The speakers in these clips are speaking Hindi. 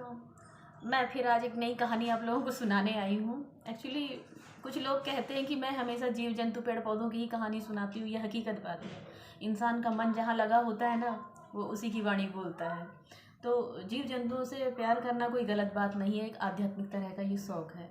तो मैं फिर आज एक नई कहानी आप लोगों को सुनाने आई हूँ। एक्चुअली कुछ लोग कहते हैं कि मैं हमेशा जीव जंतु पेड़ पौधों की ही कहानी सुनाती हूँ। यह हकीकत बात है। इंसान का मन जहाँ लगा होता है ना, वो उसी की वाणी बोलता है। तो जीव जंतुओं से प्यार करना कोई गलत बात नहीं है, एक आध्यात्मिक तरह का ये शौक़ है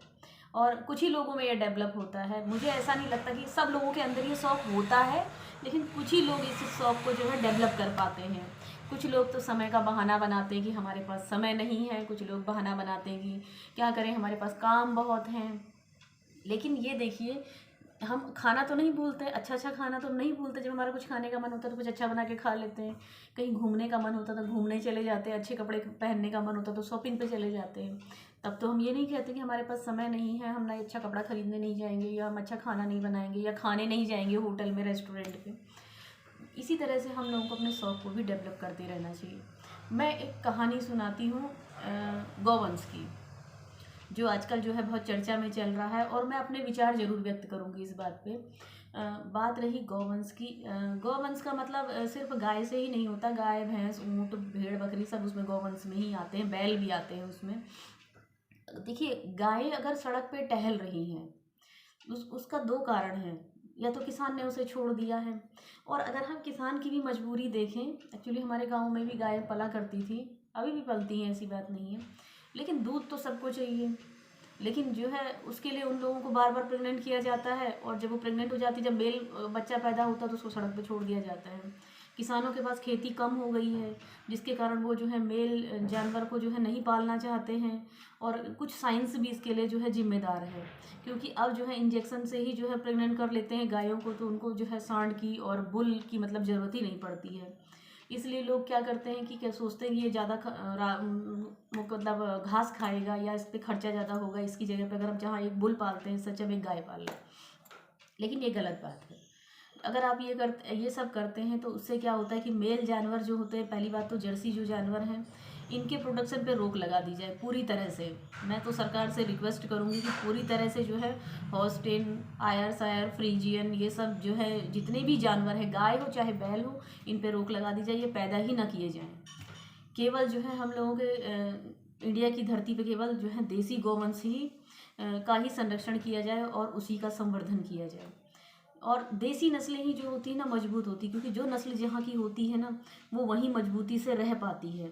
और कुछ ही लोगों में ये डेवलप होता है। मुझे ऐसा नहीं लगता कि सब लोगों के अंदर ये शौक़ होता है, लेकिन कुछ ही लोग इस शौक़ को जो है डेवलप कर पाते हैं। कुछ लोग तो समय का बहाना बनाते हैं कि हमारे पास समय नहीं है, कुछ लोग बहाना बनाते हैं कि क्या करें, हमारे पास काम बहुत हैं। लेकिन ये देखिए, हम खाना तो नहीं भूलते, अच्छा खाना तो नहीं भूलते। जब हमारा कुछ खाने का मन होता है तो कुछ अच्छा बना के खा लेते हैं। कहीं घूमने का मन होता तो घूमने चले जाते हैं, अच्छे कपड़े पहनने का मन होता तो शॉपिंग पे चले जाते हैं। तब तो हम ये नहीं कहते कि हमारे पास समय नहीं है, हम ना अच्छा कपड़ा खरीदने नहीं जाएंगे, या हम अच्छा खाना नहीं बनाएंगे, या खाने नहीं जाएंगे होटल में, रेस्टोरेंट पे। इसी तरह से हम लोगों को अपने शौक़ को भी डेवलप करते रहना चाहिए। मैं एक कहानी सुनाती हूँ गौवंश की, जो आजकल जो है बहुत चर्चा में चल रहा है, और मैं अपने विचार ज़रूर व्यक्त करूँगी इस बात पे। बात रही गौवंश की। गौवंश का मतलब सिर्फ गाय से ही नहीं होता। गाय, भैंस, ऊँट, भेड़, बकरी सब उसमें गौवंश में ही आते हैं। बैल भी आते हैं उसमें। देखिए, गाय अगर सड़क पे टहल रही हैं, उसका दो कारण हैं। या तो किसान ने उसे छोड़ दिया है, और अगर हम किसान की भी मजबूरी देखें, एक्चुअली हमारे गांव में भी गाय पला करती थी, अभी भी पलती हैं, ऐसी बात नहीं है। लेकिन दूध तो सबको चाहिए। लेकिन जो है उसके लिए उन लोगों को बार बार प्रेग्नेंट किया जाता है, और जब वो प्रेग्नेंट हो जाती है, जब मेल बच्चा पैदा होता है तो उसको सड़क पे छोड़ दिया जाता है। किसानों के पास खेती कम हो गई है, जिसके कारण वो जो है मेल जानवर को जो है नहीं पालना चाहते हैं। और कुछ साइंस भी इसके लिए जो है जिम्मेदार है, क्योंकि अब जो है इंजेक्शन से ही जो है प्रेग्नेंट कर लेते हैं गायों को, तो उनको जो है सांड की और बुल की मतलब ज़रूरत ही नहीं पड़ती है। इसलिए लोग क्या करते हैं कि क्या सोचते हैं कि ये ज़्यादा मतलब घास खाएगा या इस पर खर्चा ज़्यादा होगा, इसकी जगह पे अगर हम जहाँ एक बुल पालते हैं, सच हम एक गाय पाल लें। लेकिन ये गलत बात है। अगर आप ये सब करते हैं तो उससे क्या होता है कि मेल जानवर जो होते हैं, पहली बात तो जर्सी जो जानवर हैं, इनके प्रोडक्शन पे रोक लगा दी जाए पूरी तरह से। मैं तो सरकार से रिक्वेस्ट करूँगी कि पूरी तरह से जो है हॉस्टेन, आयर सायर, फ्रीजियन, ये सब जो है जितने भी जानवर हैं, गाय हो चाहे बैल हो, इन पे रोक लगा दी जाए, ये पैदा ही ना किए जाएँ। केवल जो है हम लोगों के इंडिया की धरती पे केवल जो है देसी गौवंश ही का ही संरक्षण किया जाए और उसी का संवर्धन किया जाए। और देसी नस्लें ही जो होती है ना, मजबूत होती, क्योंकि जो नस्ल जहाँ की होती है ना, वो वहीं मजबूती से रह पाती है।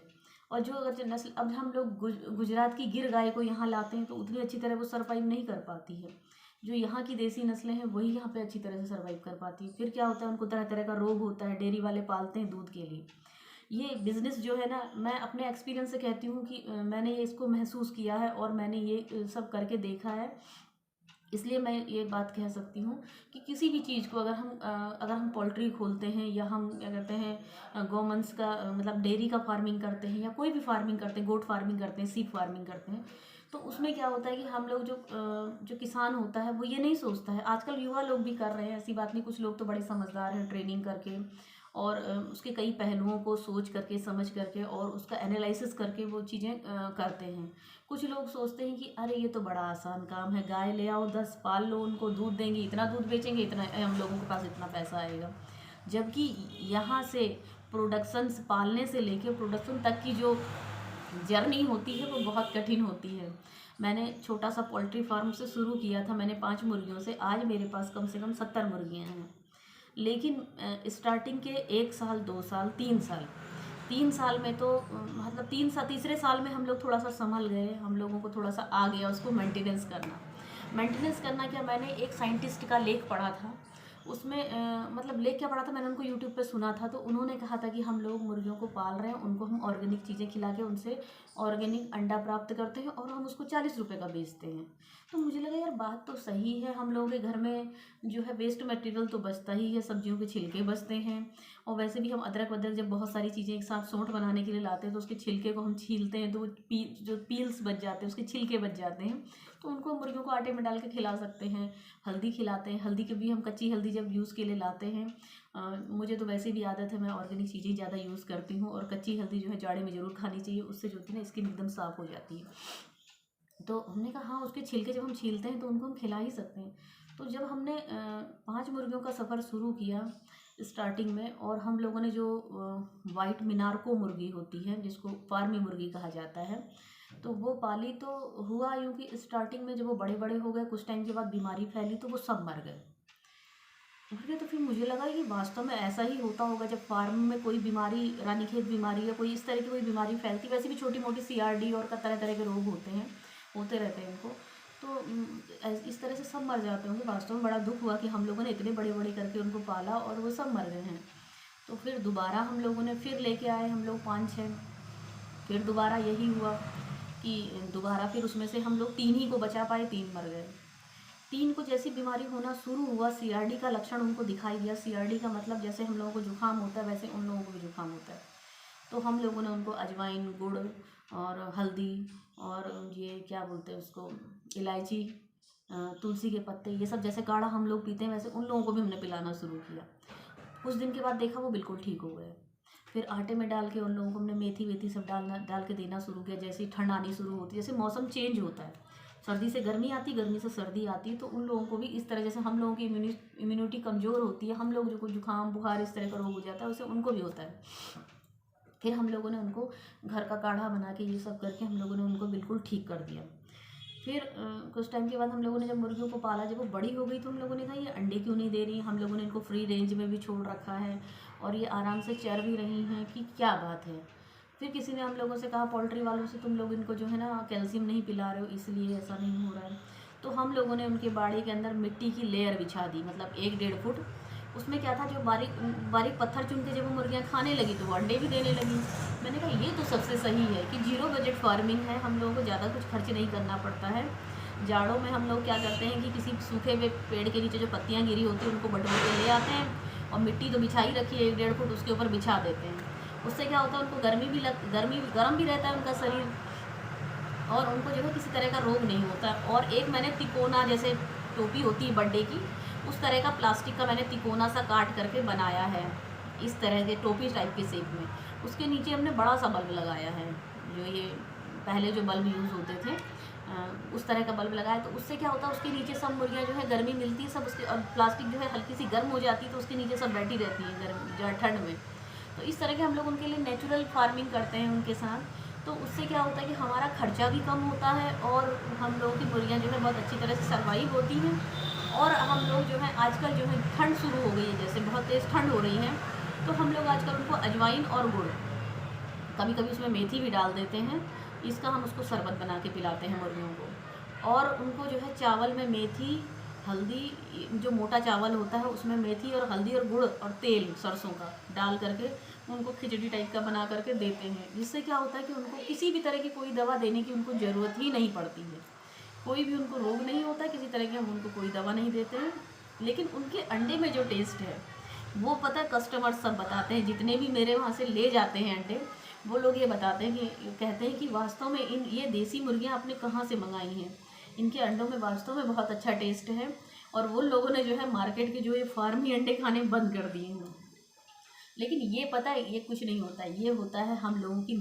और जो अगर नस्ल, अब हम लोग गुजरात की गिर गाय को यहाँ लाते हैं तो उतनी अच्छी तरह वो सर्वाइव नहीं कर पाती है। जो यहाँ की देसी नस्लें हैं वही यहाँ पे अच्छी तरह से सर्वाइव कर पाती है। फिर क्या होता है, उनको तरह तरह का रोग होता है। डेयरी वाले पालते हैं दूध के लिए। ये बिज़नेस जो है ना, मैं अपने एक्सपीरियंस से कहती हूँ कि मैंने ये इसको महसूस किया है और मैंने ये सब करके देखा है। इसलिए मैं ये बात कह सकती हूँ कि किसी भी चीज़ को अगर हम पोल्ट्री खोलते हैं, या हम क्या कहते हैं गौवंश का मतलब डेयरी का फार्मिंग करते हैं, या कोई भी फार्मिंग करते हैं, गोट फार्मिंग करते हैं, सीप फार्मिंग करते हैं, तो उसमें क्या होता है कि हम लोग जो किसान होता है वो ये नहीं सोचता है। आजकल युवा लोग भी कर रहे हैं, ऐसी बात नहीं, कुछ लोग तो बड़े समझदार हैं, ट्रेनिंग करके और उसके कई पहलुओं को सोच करके, समझ करके और उसका एनालिसिस करके वो चीज़ें करते हैं। कुछ लोग सोचते हैं कि अरे ये तो बड़ा आसान काम है, गाय ले आओ, 10 पाल लो, उनको दूध देंगे, इतना दूध बेचेंगे, इतना हम लोगों के पास इतना पैसा आएगा। जबकि यहाँ से प्रोडक्शन पालने से लेके प्रोडक्शन तक की जो जर्नी होती है वो बहुत कठिन होती है। मैंने छोटा सा पोल्ट्री फार्म से शुरू किया था, मैंने 5 मुर्गियों से। आज मेरे पास कम से कम 70 मुर्गियाँ हैं। लेकिन स्टार्टिंग के 1 साल, 2 साल, 3 साल, 3 साल में तो मतलब तीसरे साल में हम लोग थोड़ा सा संभल गए, हम लोगों को थोड़ा सा आ गया उसको मेंटेनेंस करना। क्या, मैंने एक साइंटिस्ट का लेख पढ़ा था, उसमें मतलब लेख क्या पढ़ा था, मैंने उनको यूट्यूब पे सुना था। तो उन्होंने कहा था कि हम लोग मुर्गियों को पाल रहे हैं, उनको हम ऑर्गेनिक चीज़ें खिला के उनसे ऑर्गेनिक अंडा प्राप्त करते हैं और हम उसको 40 रुपये का बेचते हैं। तो मुझे लगा यार बात तो सही है, हम लोगों के घर में जो है वेस्ट मटेरियल तो बचता ही है, सब्जियों के छिलके बचते हैं। और वैसे भी हम अदरक वदरक जब बहुत सारी चीज़ें एक साथ सौंठ बनाने के लिए लाते हैं तो उसके छिलके को हम छीलते हैं, तो वो जो पील्स बच जाते हैं, उसके छिलके बच जाते हैं, तो उनको मुर्गियों को आटे में डाल के खिला सकते हैं। हल्दी खिलाते हैं, हल्दी के भी हम कच्ची हल्दी जब यूज़ के लिए लाते हैं, मुझे तो वैसे भी आदत है, मैं ऑर्गेनिक चीज़ें ज़्यादा यूज़ करती हूँ। और कच्ची हल्दी जो है जाड़े में ज़रूर खानी चाहिए, उससे जो होती है ना स्किन एकदम साफ़ हो जाती है। तो हमने कहा हाँ, उसके छिलके जब हम छीलते हैं तो उनको हम खिला ही सकते हैं। तो जब हमने 5 मुर्गियों का सफ़र शुरू किया, स्टार्टिंग में। और हम लोगों ने जो वाइट मिनारको मुर्गी होती है, जिसको फार्मी मुर्गी कहा जाता है, तो वो पाली। तो हुआ यूँ कि स्टार्टिंग में जब वो बड़े बड़े हो गए, कुछ टाइम के बाद बीमारी फैली तो वो सब मर गए। तो फिर मुझे लगा कि वास्तव में ऐसा ही होता होगा जब फार्म में कोई बीमारी, रानीखेत बीमारी या कोई इस तरह की कोई बीमारी फैलती। वैसे भी छोटी मोटी CRD और का तरह तरह के रोग होते रहते हैं इनको। तो इस तरह से सब मर जाते होंगे। वास्तव में बड़ा दुख हुआ कि हम लोगों ने इतने बड़े बड़े करके उनको पाला और वो सब मर गए हैं। तो फिर दोबारा हम लोगों ने फिर लेके आए हम लोग 5-6। फिर दोबारा यही हुआ कि दोबारा फिर उसमें से हम लोग 3 ही को बचा पाए, 3 मर गए। 3 को जैसी बीमारी होना शुरू हुआ, CRD का लक्षण उनको दिखाई दिया। CRD का मतलब जैसे हम लोगों को जुकाम होता है वैसे उन लोगों को भी जुकाम होता है। तो हम लोगों ने उनको अजवाइन, गुड़ और हल्दी और ये क्या बोलते हैं उसको, इलायची, तुलसी के पत्ते, ये सब जैसे काढ़ा हम लोग पीते हैं वैसे उन लोगों को भी हमने पिलाना शुरू किया। कुछ दिन के बाद देखा वो बिल्कुल ठीक हो गए। फिर आटे में डाल के उन लोगों को हमने मेथी वेथी सब डाल के देना शुरू किया। जैसे ही ठंड आनी शुरू होती है, जैसे मौसम चेंज होता है, सर्दी से गर्मी आती, गर्मी से सर्दी आती, तो उन लोगों को भी इस तरह, जैसे हम लोगों की इम्यूनिटी कमज़ोर होती है, हम लोग जो जुकाम बुखार इस तरह का रोग हो जाता है, उसे उनको भी होता है। फिर हम लोगों ने उनको घर का काढ़ा बना के ये सब करके हम लोगों ने उनको बिल्कुल ठीक कर दिया। फिर कुछ टाइम के बाद हम लोगों ने जब मुर्गियों को पाला, जब वो बड़ी हो गई तो हम लोगों ने कहा ये अंडे क्यों नहीं दे रही। हम लोगों ने इनको फ्री रेंज में भी छोड़ रखा है और ये आराम से चर भी रही हैं, कि क्या बात है। फिर किसी ने हम लोगों से कहा, पोल्ट्री वालों से, तुम लोग इनको जो है ना कैल्शियम नहीं पिला रहे हो इसलिए ऐसा नहीं हो रहा है। तो हम लोगों ने उनके बाड़ी के अंदर मिट्टी की लेयर बिछा दी, मतलब 1-1.5 फुट। उसमें क्या था, जो बारीक बारीक पत्थर चुन के जब वो मुर्गियाँ खाने लगी तो वो अंडे भी देने लगी। मैंने कहा ये तो सबसे सही है कि 0 बजट फार्मिंग है, हम लोगों को ज़्यादा कुछ खर्च नहीं करना पड़ता है। जाड़ों में हम लोग क्या करते हैं कि किसी सूखे हुए पेड़ के नीचे जो पत्तियाँ गिरी होती हैं उनको बटोर के ले आते हैं और मिट्टी तो बिछाई रखी है 1-1.5 फुट, उसके ऊपर बिछा देते हैं। उससे क्या होता है, उनको गर्म भी रहता है उनका शरीर और उनको जो है किसी तरह का रोग नहीं होता। और एक मैंने तिकोना, जैसे टोपी होती है बर्थडे की, उस तरह का प्लास्टिक का मैंने तिकोना सा काट करके बनाया है, इस तरह के टोपी टाइप के शेप में। उसके नीचे हमने बड़ा सा बल्ब लगाया है, जो ये पहले जो बल्ब यूज़ होते थे उस तरह का बल्ब लगाया। तो उससे क्या होता है, उसके नीचे सब मुर्गियाँ जो है गर्मी मिलती है सब उसके, और प्लास्टिक जो है हल्की सी गर्म हो जाती है तो उसके नीचे सब बैठी रहती है गर्म ठंड में। तो इस तरह के हम लोग उनके लिए नेचुरल फार्मिंग करते हैं उनके साथ। तो उससे क्या होता है कि हमारा खर्चा भी कम होता है और हम लोगों की मुर्गियाँ जो है बहुत अच्छी तरह से सर्वाइव होती हैं। और हम लोग जो है आजकल जो है ठंड शुरू हो गई है, जैसे बहुत तेज़ ठंड हो रही है, तो हम लोग आजकल उनको अजवाइन और गुड़, कभी कभी उसमें मेथी भी डाल देते हैं, इसका हम उसको शरबत बना के पिलाते हैं मुर्गियों को। और उनको जो है चावल में मेथी, हल्दी, जो मोटा चावल होता है उसमें मेथी और हल्दी और गुड़ और तेल सरसों का डाल करके उनको खिचड़ी टाइप का बना करके देते हैं। जिससे क्या होता है कि उनको किसी भी तरह की कोई दवा देने की उनको ज़रूरत ही नहीं पड़ती है, कोई भी उनको रोग नहीं होता है, किसी तरह की हम उनको कोई दवा नहीं देते हैं। लेकिन उनके अंडे में जो टेस्ट है वो पता है, कस्टमर सब बताते हैं, जितने भी मेरे वहाँ से ले जाते हैं अंडे, वो लोग ये बताते हैं कि कहते हैं कि वास्तव में ये देसी मुर्गियाँ आपने कहाँ से मंगाई हैं, इनके अंडों में वास्तव में बहुत अच्छा टेस्ट है। और वो लोगों ने जो है मार्केट के जो ये फार्मी अंडे खाने बंद कर दिए हैं। लेकिन ये पता है, ये कुछ नहीं होता है, ये होता है हम लोगों की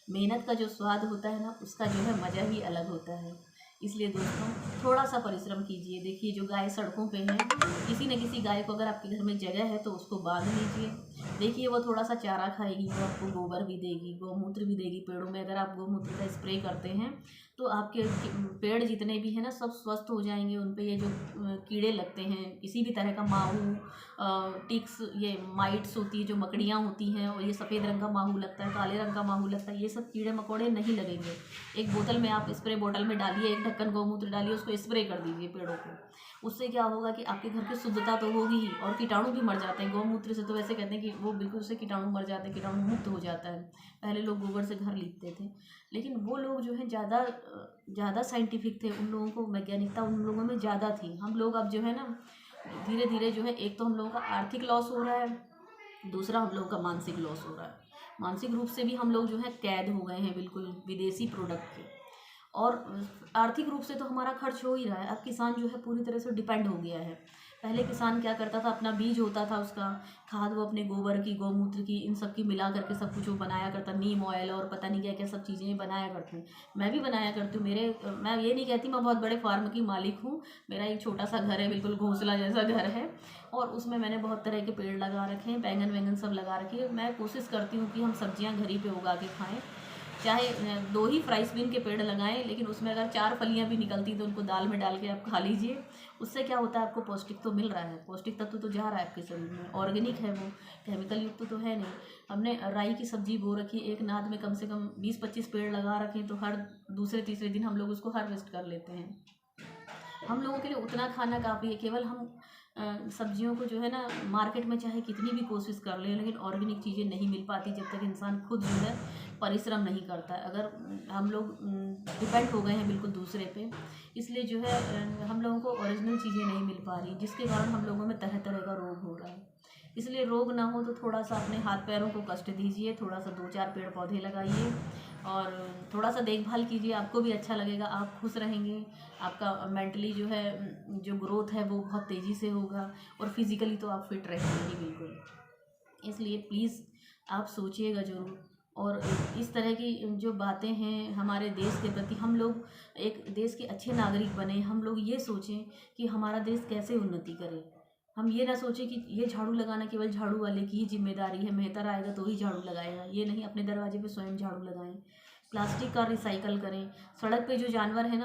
मेहनत का जो स्वाद होता है ना, उसका जो है मज़ा ही अलग होता है। इसलिए दोस्तों थोड़ा सा परिश्रम कीजिए। देखिए जो गाय सड़कों पे है, किसी न किसी गाय को अगर आपके घर में जगह है तो उसको बांध लीजिए। देखिए वो थोड़ा सा चारा खाएगी, वो आपको गोबर भी देगी, गौमूत्र भी देगी। पेड़ों में अगर आप गौमूत्र का स्प्रे करते हैं तो आपके पेड़ जितने भी हैं ना सब स्वस्थ हो जाएंगे। उन पे ये जो कीड़े लगते हैं, किसी भी तरह का माहू, टिक्स, ये माइट्स होती है, जो मकड़ियाँ होती हैं, और ये सफ़ेद रंग का माहू लगता है, काले रंग का माहू लगता है, ये सब कीड़े मकोड़े नहीं लगेंगे। एक बोतल में आप स्प्रे बोतल में डालिए, एक ढक्कन गौमूत्र डालिए, उसको स्प्रे कर दीजिए पेड़ों को। उससे क्या होगा कि आपके घर की शुद्धता तो होगी ही और कीटाणु भी मर जाते हैं। गौमूत्र से तो वैसे कहते हैं कि वो बिल्कुल से कीटाणु मर जाते हैं, कीटाणु मुक्त हो जाता है। पहले लोग गोबर से घर लीपते थे, लेकिन वो लोग जो है ज़्यादा साइंटिफिक थे, उन लोगों को वैज्ञानिकता उन लोगों में ज़्यादा थी। हम लोग अब जो है ना धीरे धीरे जो है, एक तो हम लोगों का आर्थिक लॉस हो रहा है, दूसरा हम लोगों का मानसिक लॉस हो रहा है। मानसिक रूप से भी हम लोग जो है कैद हो गए हैं बिल्कुल विदेशी प्रोडक्ट के। और आर्थिक रूप से तो हमारा खर्च हो ही रहा है। अब किसान जो है पूरी तरह से डिपेंड हो गया है। पहले किसान क्या करता था, अपना बीज होता था उसका, खाद वो अपने गोबर की, गौमूत्र की, इन सब की मिला करके सब कुछ वो बनाया करता, नीम ऑयल और पता नहीं क्या क्या सब चीज़ें बनाया करते हैं। मैं भी बनाया करती हूँ। मैं ये नहीं कहती मैं बहुत बड़े फार्म की मालिक हूँ। मेरा एक छोटा सा घर है, बिल्कुल घोंसला जैसा घर है, और उसमें मैंने बहुत तरह के पेड़ लगा रखे हैं, बैंगन वैगन सब लगा रखे हैं। मैं कोशिश करती हूँ कि हम सब्जियाँ घर ही पे उगा के खाएँ। चाहे 2 ही फ्राइस बीन के पेड़ लगाएं, लेकिन उसमें अगर 4 फलियां भी निकलती तो उनको दाल में डाल के आप खा लीजिए। उससे क्या होता है, आपको पौष्टिक तो मिल रहा है, पौष्टिक तत्व तो जा रहा है आपके शरीर में, ऑर्गेनिक है वो, केमिकल युक्त तो है नहीं। हमने राई की सब्जी बो रखी, एक नाद में कम से कम 20-25 पेड़ लगा रखे, तो हर दूसरे तीसरे दिन हम लोग उसको हार्वेस्ट कर लेते हैं। हम लोगों के लिए उतना खाना काफ़ी है। केवल हम सब्जियों को जो है ना, मार्केट में चाहे कितनी भी कोशिश कर लें, लेकिन ऑर्गेनिक चीज़ें नहीं मिल पाती जब तक इंसान खुद जो है परिश्रम नहीं करता है। अगर हम लोग डिपेंड हो गए हैं बिल्कुल दूसरे पे, इसलिए जो है हम लोगों को ओरिजिनल चीज़ें नहीं मिल पा रही, जिसके कारण हम लोगों में तरह तरह का रोग हो रहा है। इसलिए रोग ना हो तो थोड़ा सा अपने हाथ पैरों को कष्ट दीजिए, थोड़ा सा 2-4 पेड़ पौधे लगाइए और थोड़ा सा देखभाल कीजिए, आपको भी अच्छा लगेगा, आप खुश रहेंगे। आपका मेंटली जो है, जो ग्रोथ है वो बहुत तेज़ी से होगा, और फिज़िकली तो आप फिट रहेंगे ही बिल्कुल। इसलिए प्लीज़ आप सोचिएगा ज़रूर। और इस तरह की जो बातें हैं हमारे देश के प्रति, हम लोग एक देश के अच्छे नागरिक बने, हम लोग ये सोचें कि हमारा देश कैसे उन्नति करे। हम ये ना सोचें कि ये झाड़ू लगाना केवल झाड़ू वाले की ही जिम्मेदारी है, मेहतर आएगा तो ही झाड़ू लगाएगा, ये नहीं, अपने दरवाजे पे स्वयं झाड़ू लगाएं। प्लास्टिक का रिसाइकल करें। सड़क पे जो जानवर है ना,